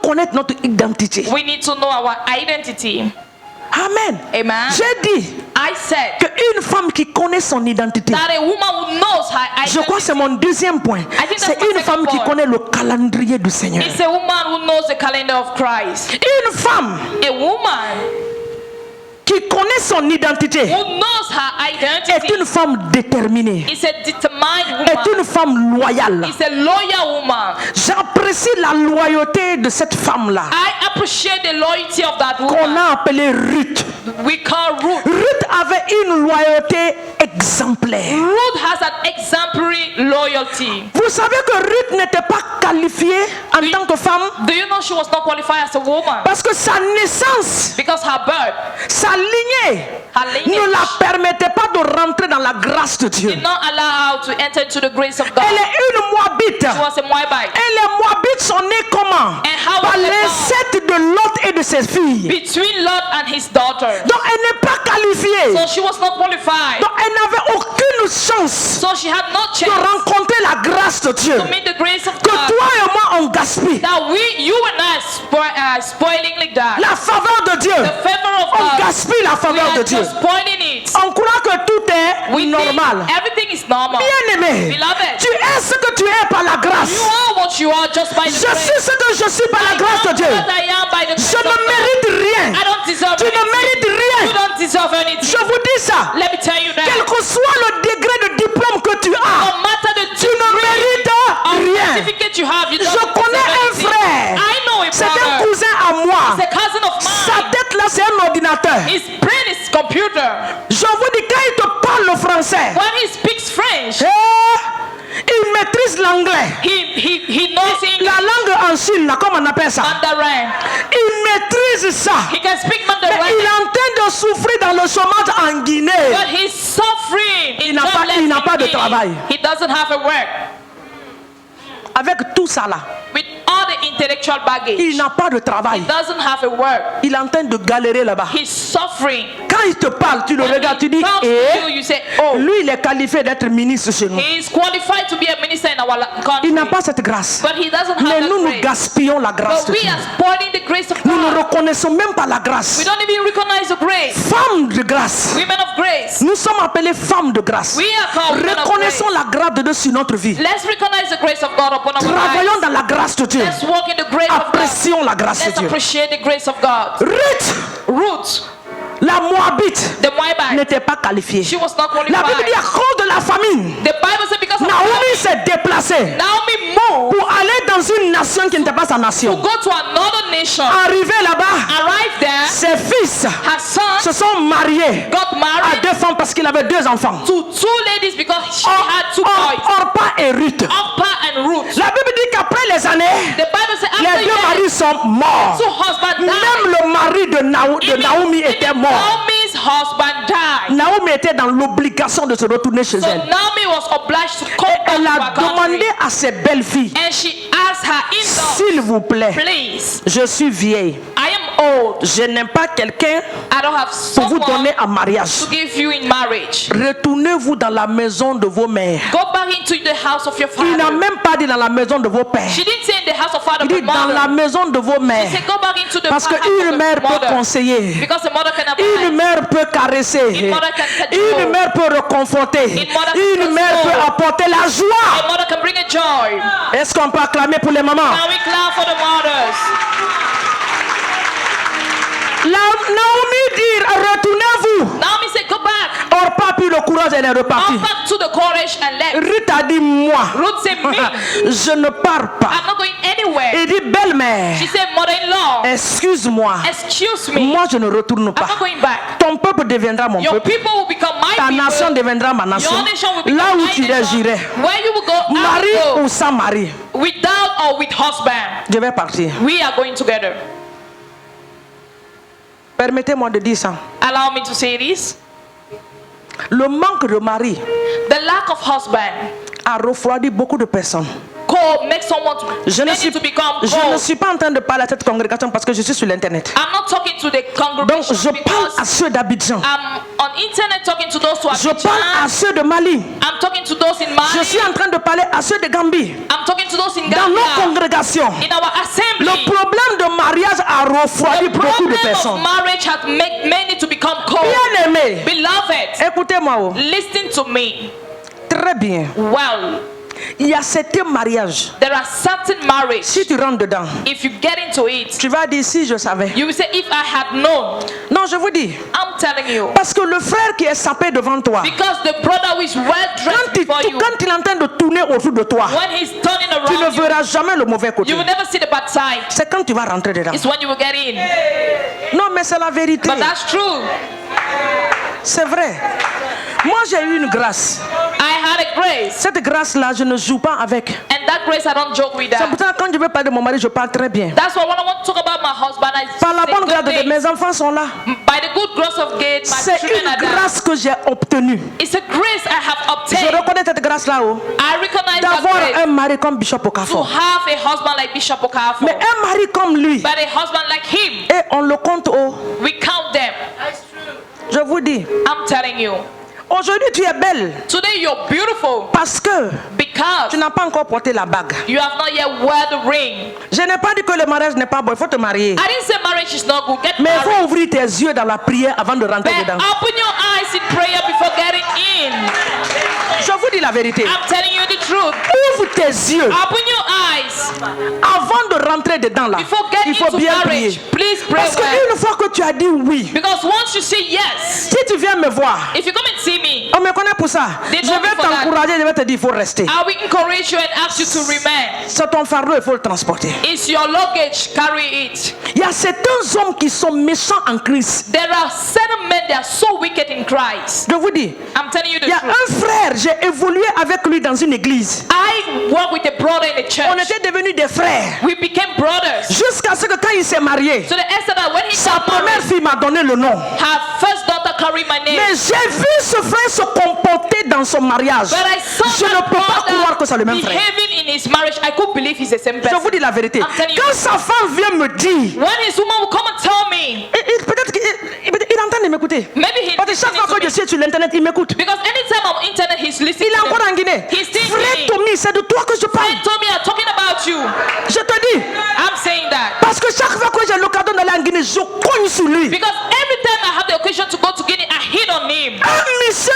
connaître notre identité. We need to know our identity. Amen. Amen. J'ai dit I said qu'une femme qui connaît son identité, that a woman who knows her identity, je crois que c'est mon deuxième point, think that's c'est my une second femme qui point. connaît le calendrier du Seigneur. is a woman who knows the calendar of Christ. Une femme A woman qui connaît son identité who knows her est identity une femme déterminée, is a determined est woman. une femme loyale. Is a loyal woman. J'apprécie la loyauté de cette femme-là I appreciate the loyalty of that qu'on woman. a appelée Ruth. We call Ruth. Ruth avait une loyauté exemplaire. Ruth has an exemplary loyalty. Vous savez que Ruth n'était pas qualifiée en tant que femme Do you know she was not qualified as a woman? parce que sa naissance, Because her birth, sa lignée her ne lineage la permettait pas de rentrer dans la grâce de Dieu. did not allow her to enter into the grace of God. Elle est une Moabite. She was a Moabite. Et les Moabites sont nés comment? And how Par was they born? l'inceste de Lot et de ses filles. Between Lot and his daughter. Donc elle n'est pas qualifiée. So she was not qualified. Donc elle n'avait aucune chance So she had no de chance rencontrer la grâce de Dieu. to meet the grace of Que God. toi et moi on gaspille. That you and I spoiling like that. La faveur de Dieu. The favor of On God. gaspille la We faveur de are Dieu. just spoiling it. On croit que tout est We normal. think everything is normal. Bien-aimé, Beloved, tu es ce que tu es par la grâce. you are what you are just by the Je grace. suis ce que je suis par la I grâce de am Dieu. what I am by the grace Je of ne God. mérite rien. I don't deserve Tu ne anything. mérites You rien. don't deserve anything. Je vous dis ça. Let me tell you Quel that. que soit le degré de diplôme que tu as, No matter the tu ne mérites rien. certificate you have, you don't Je connais deserve un anything. frère. I know a C'est un brother. cousin à moi. He's a cousin of Sa mine. tête là, c'est un ordinateur. His brain is computer. Je vous dis, quand il te parle le français, When he speaks French, il maîtrise l'anglais. he knows La English, langue en Chine, là, comment on appelle ça? Mandarin. Il maîtrise ça. He can speak Mais Mandarin, il est en train de souffrir dans le chômage en Guinée. but he's suffering. Il n'a pas de travail. He doesn't have a work. Avec tout ça là, With all the intellectual baggage, il n'a pas de travail. he doesn't have a work. Il est en train de galérer là-bas. He's suffering. Quand il te parle, tu le When regardes, tu he dis, comes to you, you say, oh, lui il est qualifié d'être ministre chez nous. he is qualified to be a minister in our country. Il n'a pas cette grâce. But he doesn't have Mais that nous, nous grace. gaspillons la grâce But de we Dieu. are spoiling the grace of Nous ne God. reconnaissons même pas la grâce. We don't even recognize the grace. Femme de grâce. Women of grace. Nous sommes appelés femmes de grâce. We are called women of grace. Reconnaissons la grâce de Dieu sur notre vie. Let's recognize the grace of God upon our Travaillons lives. dans la grâce de Dieu. Let's walk in the grace of God. Apprécions la grâce de Let's Dieu. appreciate the grace of God. Ruth, Ruth, la Moabite, the Moabite, n'était pas qualifiée. she was not La Bible dit qualified. à cause de la famine, The Bible said because of Naomi s'est déplacée Naomi moved pour aller dans une nation qui n'était pas sa to nation. go to another nation. Arrivée là-bas, Arrived there, ses fils her son se sont mariés got à married deux femmes parce qu'il avait deux enfants. to two ladies because she had two boys, Orpah et Ruth. Orpah and Ruth. La Bible dit qu'après les années, The Bible said les after deux maris years, sont morts. two husbands died. Même le mari de Naomi était mort. Naomi's husband died. Naomi était dans l'obligation de se retourner chez So elle. Naomi was obliged to come Et back elle to a her country. demandé à ses belles-filles, And she asked her in-laws, s'il vous plaît, please, je suis vieille. I am old. Je n'aime pas quelqu'un I don't have pour vous someone donner en mariage. to give you in marriage. Retournez-vous dans la maison de vos mères. Go back into the house of your Il n'a father. même pas dit dans la maison de vos pères. She didn't say in the house of father Il but dit dans la mother. maison de vos She mères. said go back into the Parce house qu'une of mère the peut mother. conseiller. Because the mother can Une advise. mère peut caresser. Une mother can touch Une you. mère peut réconforter. Une mother can Une mère console. peut apporter la A joie. mother can bring a joy. Est-ce qu'on peut acclamer pour les mamans? Now we clap for the mothers. Naomi dit retournez-vous. Naomi said go back. Orpah puis le courage, elle est repartie. Come back to the courage and let. Ruth a dit moi, Ruth said me. je ne pars pas. I'm not going anywhere. Il dit belle-mère, She said mother-in-law. excuse-moi, Excuse me. moi je ne retourne I'm pas. not going back. Ton peuple deviendra mon Your peuple. people will become my Ta nation people. deviendra ma nation. Your nation will become Là où my tu irais, nation. j'irai. Where you will go, I Mari will ou go. sans mari, Without or with husband. je vais partir. We are going together. Permettez-moi de dire ça. Allow me to say this. Le manque de mari The lack of husband a refroidi beaucoup de personnes. cold makes someone Je ne, suis, to become je ne cold. suis pas en train de parler à cette congrégation parce que je suis sur l'internet. I'm not talking to the Donc congregation je parle à because ceux d'Abidjan. I'm on internet talking to those who are Je parle à ceux de Mali. I'm talking to those in Je Mali. suis en train de parler à ceux de Gambie. I'm talking to those in Dans nos Gambia. congrégations, In our le assembly. problème de refroidi beaucoup de Problem of personnes. marriage has made many to become cold. Bien aimé, Beloved, écoutez-moi. Oh. listen to me. Très bien. Well, Il y a certains mariages. there are certain marriages. Si tu rentres dedans, If you get into it, tu vas dire si je savais. you will say, if I had known. Non, je vous dis. I'm telling you. Parce que le frère qui est sapé devant toi, Because the brother who is well dressed before you, quand il est en train de tourner autour de toi, when he's turning tu ne around you, verras jamais le mauvais côté. you will never see the bad side. C'est quand tu vas rentrer dedans. It's when you will get in. Non, mais c'est la vérité. But that's true. C'est vrai. Moi, j'ai eu une grâce. I had a grace. Cette grâce-là, je ne joue pas avec. And that grace, I don't joke with C'est that. pour ça que quand je veux parler de mon mari, je parle très bien. That's why when I want to talk about my husband, I Par la say bonne good grâce de Dieu, things. mes enfants sont là. By the good grace of God, my C'est children une are there. grâce que j'ai obtenue. It's a grace I have Je obtained. reconnais cette grâce-là. Oh. I recognize that D'avoir grace un mari comme Bishop to Okafor. have a husband like Bishop Okafor. Mais un mari comme lui, But a husband like him, et on le compte haut. we count them. Je vous dis, I'm telling you. aujourd'hui tu es belle Today you're beautiful parce que because tu n'as pas encore porté la bague. you have not yet wear the ring. Je n'ai pas dit que le mariage n'est pas bon, il faut te marier. I didn't say marriage is not good. Get Mais il faut married. ouvrir tes yeux dans la prière avant de rentrer But dedans. open your eyes in prayer before getting in. Je vous dis la vérité. I'm telling you the truth. Ouvre tes yeux Open your eyes avant de rentrer dedans là. before getting Il faut into bien marriage. prier. Please pray Parce well. qu'une fois que tu as dit oui, Because once you say yes, si tu viens me voir, if you come and see me, on me connaît pour ça. They Je know me vais for that. t'encourager, je vais te dire il faut rester. I will encourage you and ask you to remain. C'est ton fardeau, il faut le transporter. It's your luggage, carry it. Il y a certains hommes qui sont méchants en Christ. There are certain men that are so wicked in Christ. Je vous dis, I'm telling you the il y a truth. un frère, j'ai évolué avec lui dans une église. I work with a brother in the church. On était devenus des frères. We became brothers. Jusqu'à ce que quand il s'est marié, So the extent that when he sa got première married, fille m'a donné le nom. her first daughter carried my name. Mais j'ai vu ce frère se comporter dans son mariage. But I saw Je ne that peux pas croire que c'est le brother même frère. behaving in his marriage. I could believe he's the same Je person. vous dis la vérité. I'm telling you. Quand sa femme vient me dire, When his woman will come and tell me, peut-être qu'il est en train de m'écouter. maybe he's Parce que chaque listening fois to que je me. suis sur l'internet, il m'écoute. Because anytime on internet, he's listening Il est to encore them. en Guinée. He's still Frère Guinea. Tommy, c'est de toi que je parle. Friend told me I'm talking about you. Je te dis. I'm saying that. Parce que chaque fois que j'ai l'occasion d'aller en Guinée, je cogne sur lui. Because every time I have the occasion to go to Guinea, I hit on him. Un monsieur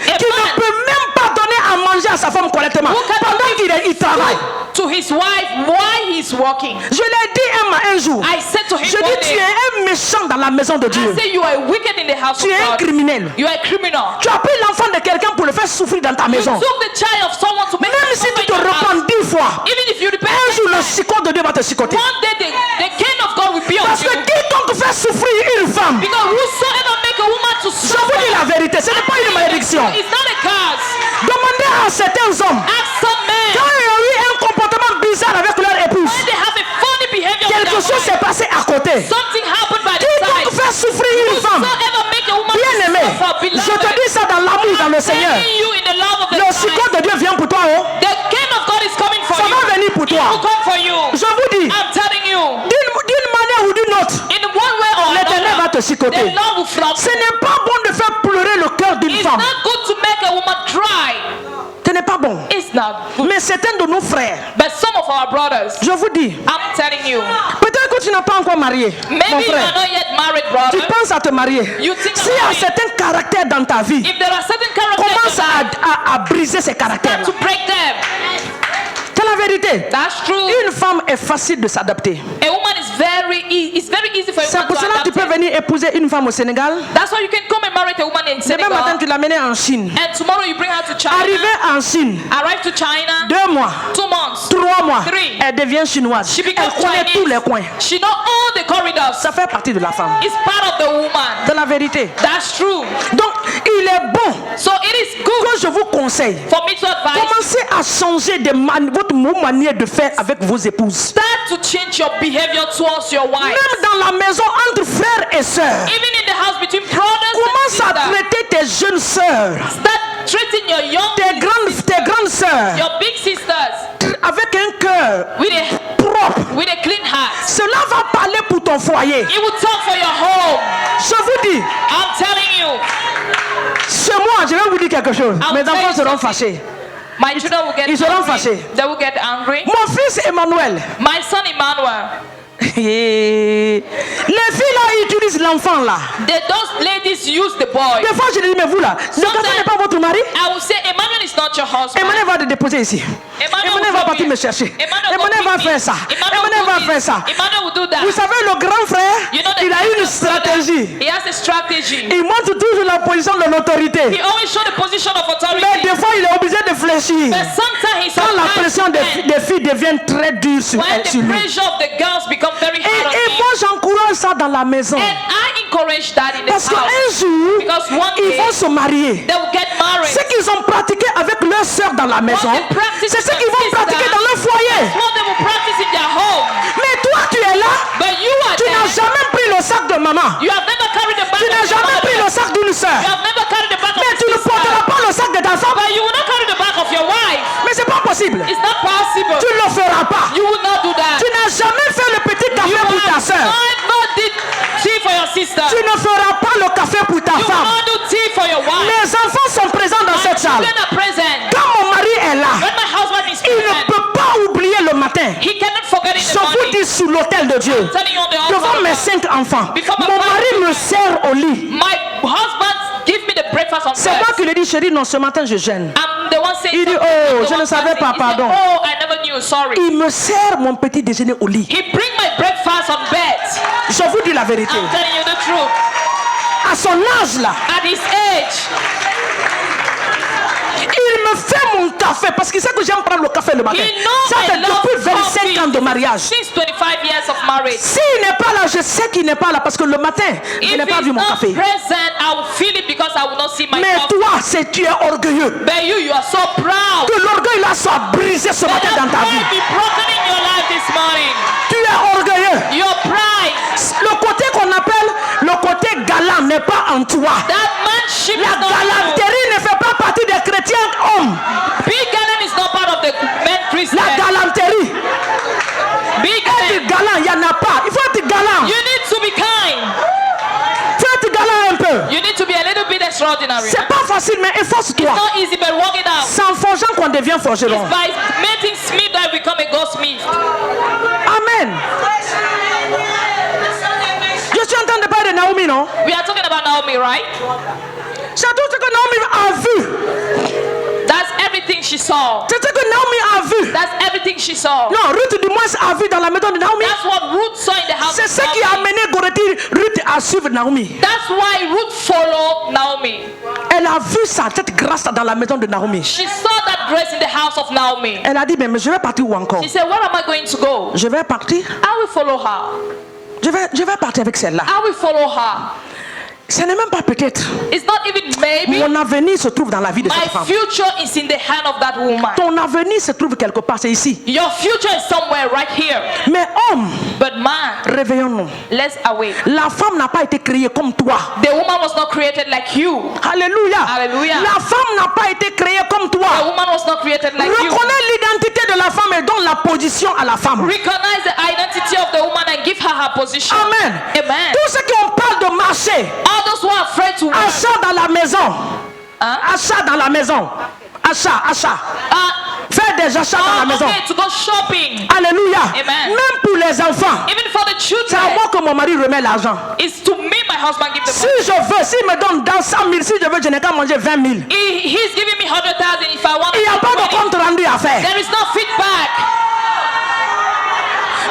A qui ne man peut même pas donner à manger à sa femme correctement who can pendant qu'il travaille. to his wife while he's working. Je l'ai dit un jour. I said to him Je one dis, tu day, es un méchant dans la maison de Dieu. I say you are wicked in the house Tu of es un God. criminel. You are a criminal. Tu as pris l'enfant de quelqu'un pour le faire souffrir dans ta You maison. took the child of someone to make Même him si suffer tu te in your house. repens 10 fois, Even if you repent, un jour le 10 times, psychologue de Dieu va te chicoter. one day the king of God will be on Parce que you. quiconque fait souffrir une femme, Because whosoever make a woman to je vous dis suffer, la vérité, ce n'est pas une malédiction. it's not a curse. Demandez à certains hommes, Ask some men quand ils ont eu un comportement bizarre avec leur épouse, when they have a funny behavior with quelque their chose wife, s'est passé à côté. something happened by the Quiconque side. fait souffrir une femme, Whosoever make a woman bien to aimé, suffer, je te beloved, dis ça dans l'amour, dans le Seigneur. telling you in the love of the Le Christ, psychologue de Dieu vient pour toi. Oh. the king of God is coming for Ça you. va venir pour He will toi. come for you. Je vous dis, I'm telling you, d'une manière ou d'une autre, in one way or l'Éternel va te another, chicoter. the Lord will flog Ce you. n'est pas bon de faire pleurer le cœur d'une It's femme. not good to make a woman cry. Ce n'est pas bon. It's not good. Mais certains de nos frères, But some of our brothers, je vous dis, I'm telling you, peut-être que tu n'as pas encore marié, mon maybe you are frère. not yet married, Tu brother. penses à te marier. You think S'il y a about it. certains caractères dans ta vie, If there are certain characters commence in your life, à briser ces caractères. to break them. C'est la vérité. That's true. Une femme est facile de s'adapter. A woman is it's very easy for a C'est woman pour to cela que tu adapt peux it. venir épouser une femme au Sénégal. That's why you can come and marry a woman in Demain matin, Senegal, tu l'amènes en Chine. and tomorrow you bring her to China. Arrivée en Chine, Arrive to China, 2 mois, 2 months. 3 mois, 3. elle devient chinoise. She Elle becomes connaît Chinese. tous les coins. She know all the corridors. Ça fait partie de la femme. It's part of the woman. C'est la vérité. That's true. Donc, il est bon So it is good que je vous conseille. for me to advise. Commencez à changer votre manière de faire avec vos épouses. Start to change your behavior towards your wife. Même dans la maison entre frères et sœurs. Even in the house between brothers Commence à and sisters. traiter tes jeunes sœurs, Start treating your young tes grandes sœurs, your big sisters avec un cœur with a propre. clean heart. Cela va parler pour ton foyer. It will talk for your home. Je vous dis, I'm telling you. chez moi, je vais vous dire quelque chose. I'll Mes tell enfants you seront something. fâchés. My children will get Ils seront angry. fâchés. They will get angry. Mon fils Emmanuel, My son Emmanuel, Les filles là utilisent l'enfant là. Those ladies use the boy. Des fois je dis, mais vous là, le garçon n'est pas votre mari? I will say, Emmanuel is not your husband. Emmanuel va te déposer ici. Emmanuel va partir me chercher. Emmanuel va faire ça. Emmanuel va faire ça. Emmanuel will do that. Vous savez, le grand frère, You know, the il a une youngest brother, stratégie. He has a strategy. Il montre toujours la position de l'autorité. He always show the position of authority. Mais des fois, il est obligé de fléchir. But sometimes he's Quand la pression sometimes des filles devient très dure sur when sur the lui. pressure of the girls become very hard on Et him. moi, j'encourage ça dans la maison. And I encourage that in the Parce house. qu'un jour, Because one ils day vont se marier. they will get married. Ce qu'ils ont pratiqué avec leur soeur dans la maison, What they practice c'est ce with qu'ils vont their pratiquer sister, dans leur foyer. that's what they will practice in their home. Mais toi, tu es là, But you are tu n'as there. jamais pris le sac de maman. You have never carried the bag Tu n'as of your jamais pris le mother. sac d'une soeur. You have never carried the bag of Mais your tu ne sister. porteras pas le sac de ta femme. But you will not carry the bag of your wife. Mais c'est pas possible. It's not possible. Tu ne le feras pas. You will not do that. Tu n'as jamais fait le petit You café pour ta have soeur. never did tea for your sister. Tu ne feras pas le café pour ta You will femme. not do tea for your wife. Mes enfants sont présents dans My cette salle. children are present. Quand mon mari est là, When my husband is il ne present, peut pas oublier le matin. he cannot forget in the Je vous morning. dis sous l'autel de Dieu, I'm telling you on the altar devant of mes God. 5 enfants, Before my mon mari five me sert au lit. My husband give me the breakfast on C'est moi bed. qui lui dis, chérie, non, ce matin je gêne. I'm the one saying Il dit, something. oh, I'm the je one ne savais fasting. pas, He said, pardon. oh, I never knew, sorry. Il me sert mon petit déjeuner au lit. He bring my breakfast on bed. Je vous dis la vérité. I'm telling you the truth. À son âge là, At his age, il me fait mon café parce qu'il sait que j'aime prendre le café le matin. he knows Ça I fait love depuis 25 ans de mariage. since 25 years of marriage. S'il n'est pas là, je sais qu'il n'est pas là parce que le matin, je If n'ai pas he's vu mon not café. present, I will feel it because I will not see my Mais coffee. toi, c'est tu es orgueilleux. But you are so proud. Que l'orgueil là soit brisé ce Let matin that dans ta vie. pride be broken in your life this morning. Tu es orgueilleux. Your pride, Le côté qu'on appelle le côté galant n'est pas en toi. that manship La is not you. galanterie ne fait pas partie des chrétiens hommes. Big galant is not part of the men Christian. La galanterie. Big Être galant. galant, il n'y en a pas. Il faut être galant. You need to be kind. Il faut être galant un peu. You need to be a little bit extraordinary. C'est pas facile, mais efforce-toi. It's not easy, but work it out. C'est en forgeant qu'on devient forgeron. By making smith that we become a goldsmith. Amen. Je suis en train de parler de Naomi, non? We are talking about Naomi, right? C'est tout ce que Naomi a vu. That's everything she saw. C'est ce que Naomi a vu. That's everything she saw. Non, Ruth du moins a vu dans la maison de Naomi. That's what Ruth saw in the house C'est of ce qui a Naomi. amené Ruth à suivre Naomi. That's why Ruth followed Naomi. Elle a vu ça, cette grâce dans la maison de Naomi. She saw that grace in the house of Naomi. Elle a dit, mais je vais partir où encore? She said, where am I going to go? Je vais partir. I will follow her. Je vais partir avec celle-là. I will follow her. Ce n'est même pas peut-être. It's not even maybe. Mon avenir se trouve dans la vie de cette My femme. future is in the hand of that woman. Ton avenir se trouve quelque part, c'est ici. Your future is somewhere right here. Mais homme, But man, réveillons-nous. let's awake. La femme n'a pas été créée comme toi. The woman was not created like you. Alléluia. Alléluia. La femme n'a pas été créée comme The toi. woman was not created like you. Reconnais l'identité de la femme et donne la position à la femme. Recognize the identity of the woman and give her her position. Amen. Amen. Tous ceux qui ont peur de marcher, All those who are afraid to work. achat dans la maison. Hein? Achat dans la maison. Achat. Faire des achats dans la maison. Okay, to go shopping. Alléluia. Amen. Même pour les enfants. Even for the C'est à children. moi que mon mari remet l'argent. It's to me my husband give the Si money. je veux, s'il me donne dans 100 000, si je veux, je n'ai qu'à manger 20 000. He's giving me 100,000 if I want Il n'y a to pas de money. compte rendu à faire. There is no feedback.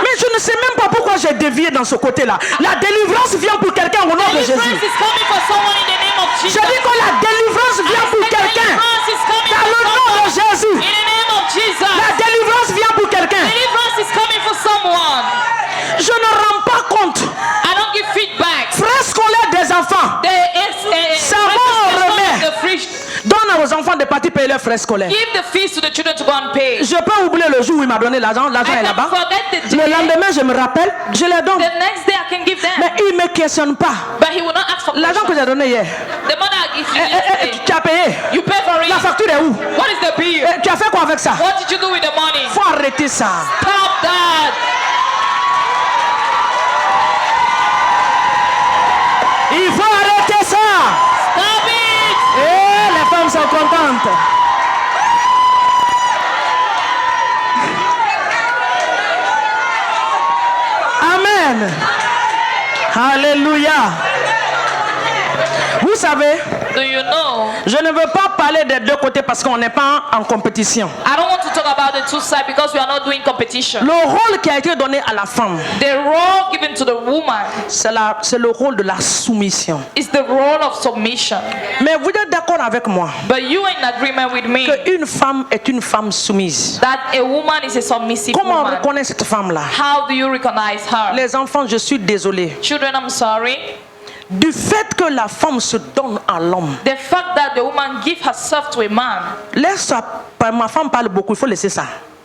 Mais je ne sais même pas pourquoi j'ai dévié dans ce côté-là. La délivrance vient pour quelqu'un au nom de Deliverance Jésus. is coming for someone in the name of Je Jesus. dis que la délivrance vient pour quelqu'un. Deliverance is coming Dans for le nom de someone. Jésus. In the name of Jesus. La délivrance vient pour quelqu'un. Deliverance is coming for someone. Je ne rends pas compte. I don't give feedback. Frais scolaires des enfants. Ça va, on remet. the free. Donne aux enfants de partir payer leurs frais scolaires. Give the fees to the children to go and pay. Je peux oublier le jour où il m'a donné l'argent. L'argent I est can là-bas. forget the Le day. lendemain, je me rappelle. Je les donne. The next day I can give them. Mais il ne me questionne pas. But he will not ask for L'argent que questions. j'ai donné hier. The money I give you yesterday. Tu as payé. You pay for it. La facture est où? What is the bill? Tu as fait quoi avec ça? What did you do with the money? Faut arrêter ça. Stop that. Il faut arrêter ça. Stop it. Et les femmes sont contentes. Amen. Alléluia. Vous savez, Do you know? je ne veux pas parler des deux côtés parce qu'on n'est pas en compétition. I don't want to talk about the two sides because we are not doing competition. Le rôle qui a été donné à la femme, The role given to the woman c'est le rôle de la soumission. is the role of submission. Mais vous êtes d'accord avec moi But you are in agreement with me qu'une femme est une femme soumise. that a woman is a submissive Comment on woman. reconnaît cette femme-là? How do you recognize her? Les enfants, je suis désolé. Children, I'm sorry. Du fait que la femme se donne à l'homme, The fact that the woman gives herself to a man. laisse ma femme parle beaucoup, il faut laisser ça.